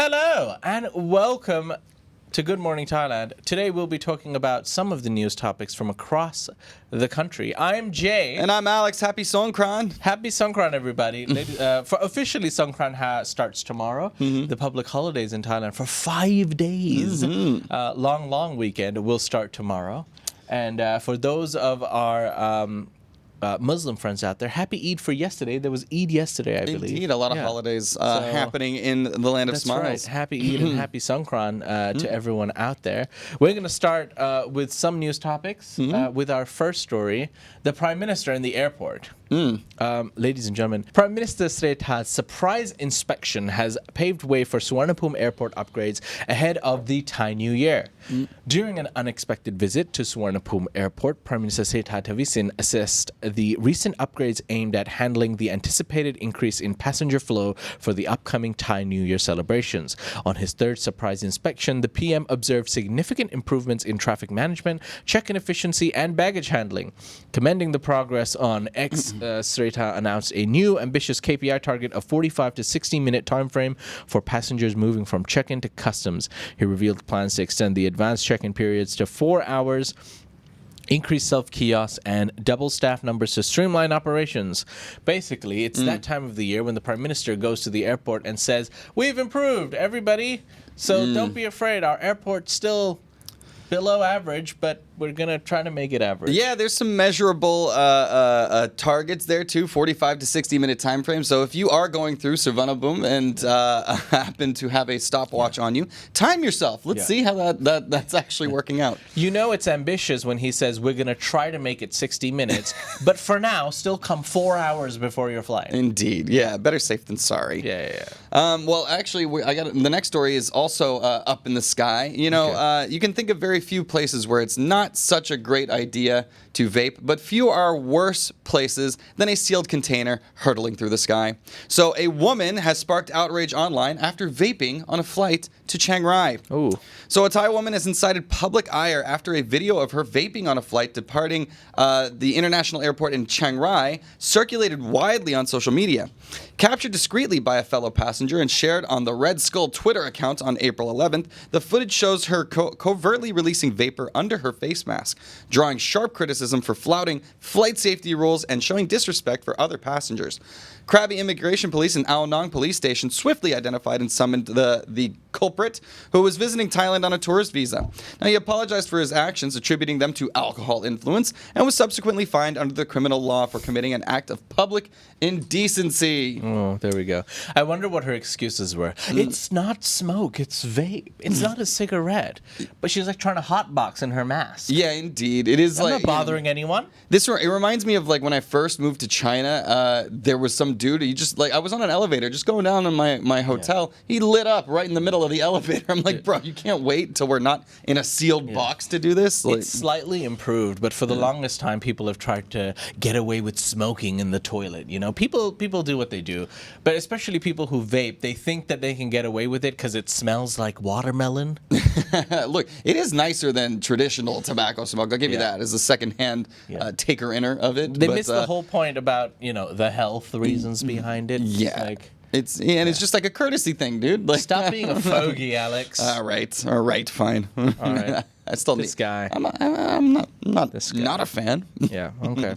Hello and welcome to Good Morning Thailand. Today we'll be talking about some of the news topics from across the country. I'm Jay. And I'm Alex. Happy Songkran. Happy Songkran, everybody. Officially, Songkran starts tomorrow. The public holidays in Thailand for 5 days. Long weekend will start tomorrow. And for those of our Muslim friends out there, happy Eid for yesterday. There was Eid yesterday, I believe. Indeed, a lot of holidays happening in the land of smiles. That's right. Happy Eid and happy Songkran to everyone out there. We're going to start with some news topics with our first story, the Prime Minister in the airport. Ladies and gentlemen, Prime Minister Srettha's surprise inspection has paved way for Suvarnabhumi Airport upgrades ahead of the Thai New Year. During an unexpected visit to Suvarnabhumi Airport, Prime Minister Srettha Thavisin assessed the recent upgrades aimed at handling the anticipated increase in passenger flow for the upcoming Thai New Year celebrations. On his third surprise inspection, the PM observed significant improvements in traffic management, check-in efficiency, and baggage handling. Commending the progress on X, Srettha announced a new ambitious KPI target of 45 to 60-minute time frame for passengers moving from check-in to customs. He revealed plans to extend the advanced check-in periods to 4 hours, increase self-kiosks, and double staff numbers to streamline operations. Basically, it's that time of the year when the Prime Minister goes to the airport and says, "We've improved, everybody, so don't be afraid. Our airport's still below average, but we're going to try to make it average." Yeah, there's some measurable targets there too, 45 to 60-minute time frame. So if you are going through Suvarnabhumi and happen to have a stopwatch on you, time yourself. Let's see how that's actually working out. You know it's ambitious when he says we're going to try to make it 60 minutes, but for now, still come 4 hours before your flight. Indeed. Yeah, better safe than sorry. Yeah. Well, actually, the next story is also up in the sky. You know, you can think of very few places where it's not such a great idea to vape, but few are worse places than a sealed container hurtling through the sky. So a woman has sparked outrage online after vaping on a flight to Chiang Rai. Ooh. So a Thai woman has incited public ire after a video of her vaping on a flight departing the international airport in Chiang Rai circulated widely on social media. Captured discreetly by a fellow passenger and shared on the Red Skull Twitter account on April 11th, the footage shows her covertly releasing vapor under her face mask, drawing sharp criticism for flouting flight safety rules and showing disrespect for other passengers. Krabi Immigration Police and Ao Nang Police Station swiftly identified and summoned the culprit, who was visiting Thailand on a tourist visa. Now, he apologized for his actions, attributing them to alcohol influence, and was subsequently fined under the criminal law for committing an act of public indecency. Oh, there we go. I wonder what her excuses were. It's not smoke, it's vape. It's not a cigarette. But she's like trying to hotbox in her mask. Yeah, indeed. It is I'm like not bothering anyone. It reminds me of like when I first moved to China. There was some dude. He just I was on an elevator, just going down in my hotel. He lit up right in the middle of the elevator. I'm like, bro, you can't wait till we're not in a sealed box to do this. It's slightly improved, but for the longest time, people have tried to get away with smoking in the toilet. You know, people do what they do, but especially people who vape, they think that they can get away with it because it smells like watermelon. Look, it is nicer than traditional tobacco smoke. I'll give you that as a secondhand taker-inner of it. They miss the whole point about, the health reasons behind it. Yeah. It's just like a courtesy thing, dude. Like, stop being a fogey, Alex. All right, fine. All right. I still this guy. I'm not this guy. Not a fan. Yeah. Okay.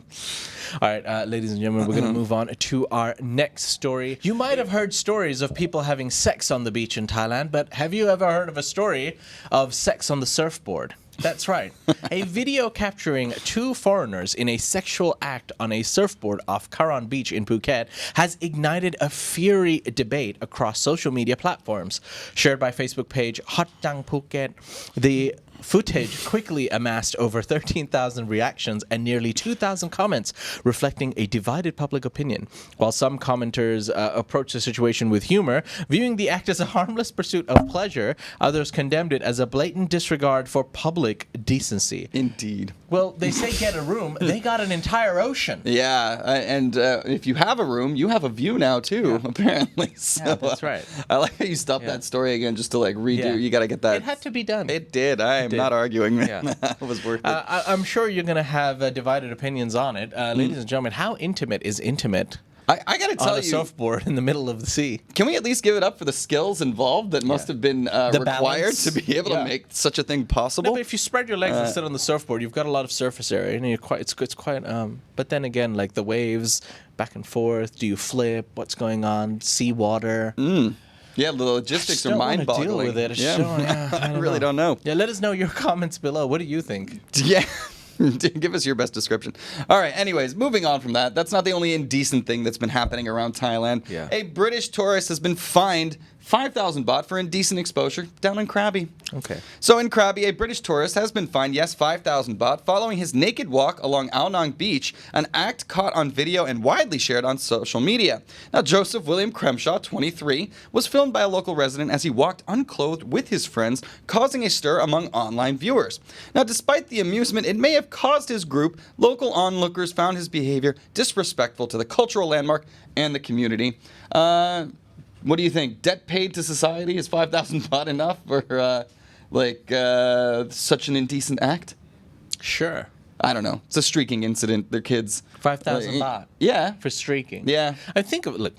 All right, ladies and gentlemen, we're going to move on to our next story. You might have heard stories of people having sex on the beach in Thailand, but have you ever heard of a story of sex on the surfboard? That's right. A video capturing two foreigners in a sexual act on a surfboard off Karon Beach in Phuket has ignited a fiery debate across social media platforms. Shared by Facebook page Hot Dang Phuket, the footage quickly amassed over 13,000 reactions and nearly 2,000 comments, reflecting a divided public opinion. While some commenters approached the situation with humor, viewing the act as a harmless pursuit of pleasure, others condemned it as a blatant disregard for public decency. Indeed. Well, they say get a room. They got an entire ocean. Yeah, and if you have a room, you have a view now too, apparently. So, yeah, that's right. I like how you stopped that story again just to like redo. Yeah. You got to get that. It had to be done. It did. I'm not arguing, man. Yeah. It was worth it. I'm sure you're going to have divided opinions on it. Ladies and gentlemen, how intimate is intimate? I gotta tell on a you, surfboard in the middle of the sea. can we at least give it up for the skills involved that must have been required balance. to be able to make such a thing possible? No, but if you spread your legs and sit on the surfboard, you've got a lot of surface area, and it's quite. But then again, like the waves back and forth. Do you flip? What's going on? Sea water. Yeah, the logistics are mind-boggling. Deal with it. I really don't know. Yeah, let us know your comments below. What do you think? Yeah. Give us your best description. All right, anyways, moving on from that. That's not the only indecent thing that's been happening around Thailand. Yeah. A British tourist has been fined 5,000 baht for indecent exposure down in Krabi. Okay. So in Krabi, a British tourist has been fined, 5,000 baht following his naked walk along Ao Nang Beach, an act caught on video and widely shared on social media. Now, Joseph William Cremshaw, 23, was filmed by a local resident as he walked unclothed with his friends, causing a stir among online viewers. Now, despite the amusement it may have caused his group, local onlookers found his behavior disrespectful to the cultural landmark and the community. What do you think? Debt paid to society is 5,000 baht enough for such an indecent act? Sure. I don't know. It's a streaking incident. They're kids. 5,000 baht. Yeah. For streaking. Yeah. I think of it. Look.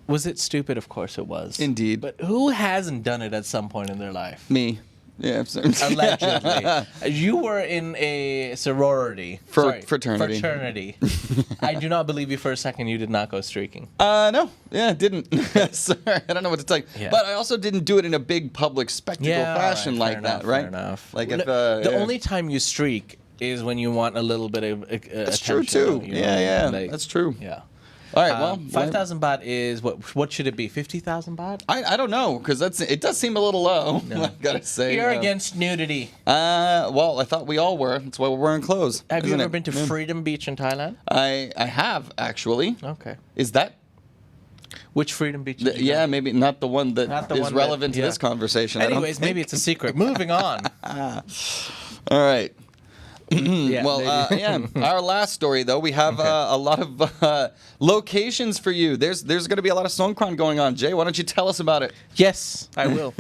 Was it stupid? Of course it was. Indeed. But who hasn't done it at some point in their life? Me. Yeah. Allegedly. You were in a sorority. Fraternity. I do not believe you for a second you did not go streaking. No. Yeah, didn't. Sorry, I don't know what to tell you. Yeah. But I also didn't do it in a big public spectacle fashion like that, right? Fair enough. Like the only time you streak is when you want a little bit of That's attention. true too. You know? Yeah. Like, That's true. Yeah. All right, well, 5,000 baht is what should it be? 50,000 baht? I don't know because it does seem a little low. No. I gotta say. You're against nudity. Well, I thought we all were. That's why we're wearing clothes. Have you isn't ever it? been to Freedom Beach in Thailand? I have actually. Okay. Is that? Which Freedom Beach? Did you Yeah, go? maybe not the one that is relevant to this conversation. Anyways, maybe it's a secret. Moving on. All right. Yeah, Our last story, though, we have a lot of locations for you. There's going to be a lot of Songkran going on. Jay, why don't you tell us about it? Yes, I will.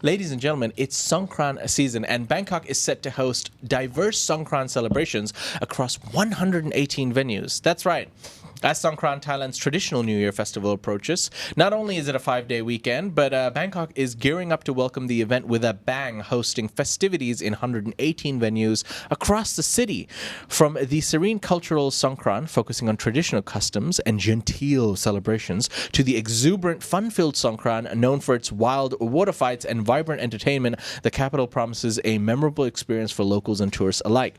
Ladies and gentlemen, it's Songkran season, and Bangkok is set to host diverse Songkran celebrations across 118 venues. That's right. As Songkran, Thailand's traditional New Year festival approaches, not only is it a 5-day weekend, but Bangkok is gearing up to welcome the event with a bang, hosting festivities in 118 venues across the city. From the serene cultural Songkran, focusing on traditional customs and genteel celebrations, to the exuberant, fun-filled Songkran, known for its wild water fights and vibrant entertainment, the capital promises a memorable experience for locals and tourists alike.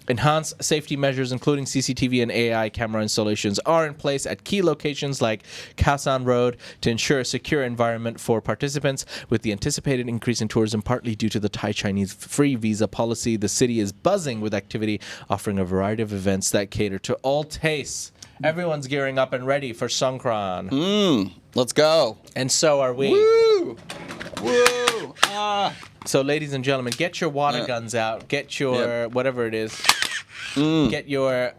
Enhanced safety measures, including CCTV and AI camera installations, are in place at key locations like Khasan Road to ensure a secure environment for participants. With the anticipated increase in tourism, partly due to the Thai-Chinese free visa policy, the city is buzzing with activity, offering a variety of events that cater to all tastes. Everyone's gearing up and ready for Songkran. Let's go. And so are we. Woo! Woo! So, ladies and gentlemen, get your water guns out. Get your whatever it is. Get your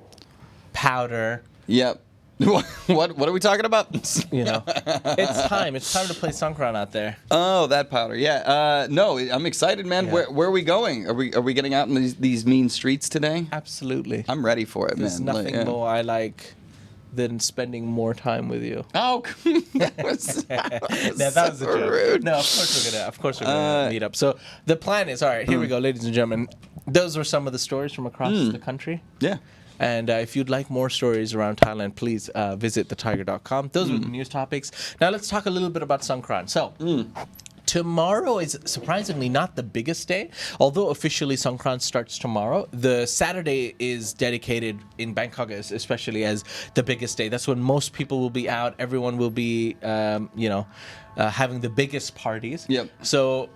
powder. Yep. What are we talking about? You know, it's time. It's time to play Songkran out there. Oh, that powder. Yeah. No, I'm excited, man. Yeah. Where are we going? Are we getting out in these mean streets today? Absolutely. I'm ready for it, There's man. nothing more I like than spending more time with you. Oh, that was a joke. rude. No, of course we're gonna meet up. So the plan is, all right, here we go, ladies and gentlemen. Those were some of the stories from across the country. Yeah. And if you'd like more stories around Thailand, please visit thethaiger.com. Those are the news topics. Now let's talk a little bit about Songkran. So, tomorrow is surprisingly not the biggest day. Although officially Songkran starts tomorrow, the Saturday is dedicated in Bangkok especially as the biggest day. That's when most people will be out. Everyone will be, having the biggest parties. Yep. So,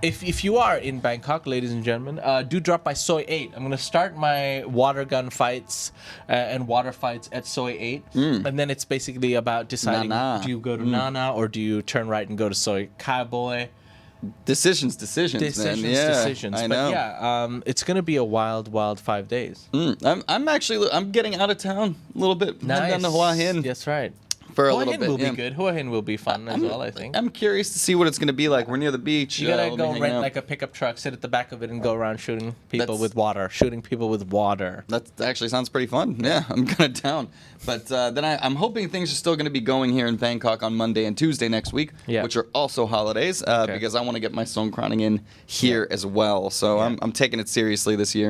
if you are in Bangkok, ladies and gentlemen, do drop by Soi 8. I'm going to start my water gun fights and water fights at Soi 8. And then it's basically about deciding, Nana. do you go to Nana or do you turn right and go to Soi Cowboy? Decisions, man. Yeah, Decisions. I know. But yeah, it's going to be a wild 5 days. I'm getting out of town a little bit. Nice. Heading down to Hua Hin. That's right. for a Hua little Hin bit. will yeah. be good. Hua Hin will be fun as well, I think. I'm curious to see what it's going to be like. We're near the beach. You gotta we'll be go hanging rent out. like a pickup truck, sit at the back of it, and go around shooting people That's- with water. Shooting people with water. That actually sounds pretty fun. Yeah, I'm kind of down. But then I'm hoping things are still going to be going here in Bangkok on Monday and Tuesday next week, Yeah. which are also holidays, because I want to get my Songkraning in here as well. So I'm taking it seriously this year.